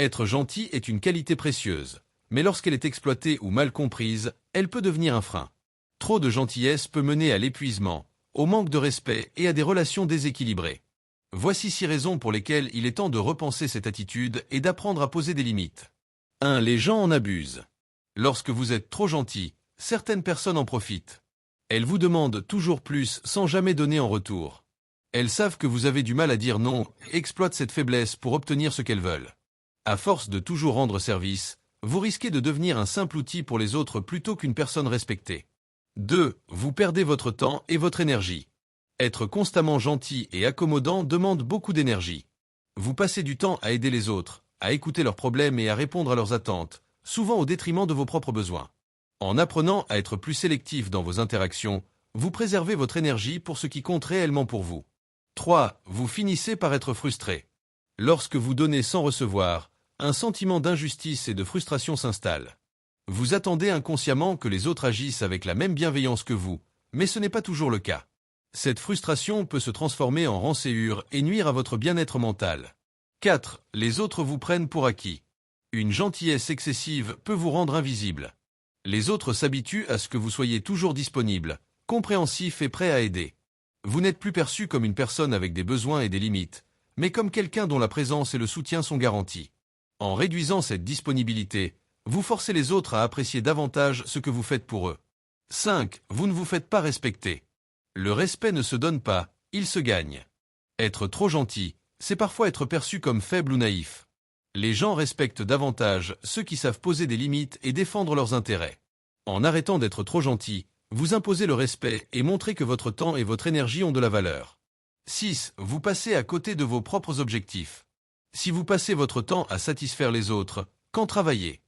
Être gentil est une qualité précieuse, mais lorsqu'elle est exploitée ou mal comprise, elle peut devenir un frein. Trop de gentillesse peut mener à l'épuisement, au manque de respect et à des relations déséquilibrées. Voici 6 raisons pour lesquelles il est temps de repenser cette attitude et d'apprendre à poser des limites. 1. Les gens en abusent. Lorsque vous êtes trop gentil, certaines personnes en profitent. Elles vous demandent toujours plus sans jamais donner en retour. Elles savent que vous avez du mal à dire non et exploitent cette faiblesse pour obtenir ce qu'elles veulent. À force de toujours rendre service, vous risquez de devenir un simple outil pour les autres plutôt qu'une personne respectée. 2. Vous perdez votre temps et votre énergie. Être constamment gentil et accommodant demande beaucoup d'énergie. Vous passez du temps à aider les autres, à écouter leurs problèmes et à répondre à leurs attentes, souvent au détriment de vos propres besoins. En apprenant à être plus sélectif dans vos interactions, vous préservez votre énergie pour ce qui compte réellement pour vous. 3. Vous finissez par être frustré. Lorsque vous donnez sans recevoir, un sentiment d'injustice et de frustration s'installe. Vous attendez inconsciemment que les autres agissent avec la même bienveillance que vous, mais ce n'est pas toujours le cas. Cette frustration peut se transformer en rancœur et nuire à votre bien-être mental. 4. Les autres vous prennent pour acquis. Une gentillesse excessive peut vous rendre invisible. Les autres s'habituent à ce que vous soyez toujours disponible, compréhensif et prêt à aider. Vous n'êtes plus perçu comme une personne avec des besoins et des limites, mais comme quelqu'un dont la présence et le soutien sont garantis. En réduisant cette disponibilité, vous forcez les autres à apprécier davantage ce que vous faites pour eux. 5. Vous ne vous faites pas respecter. Le respect ne se donne pas, il se gagne. Être trop gentil, c'est parfois être perçu comme faible ou naïf. Les gens respectent davantage ceux qui savent poser des limites et défendre leurs intérêts. En arrêtant d'être trop gentil, vous imposez le respect et montrez que votre temps et votre énergie ont de la valeur. 6. Vous passez à côté de vos propres objectifs. Si vous passez votre temps à satisfaire les autres, quand travailler,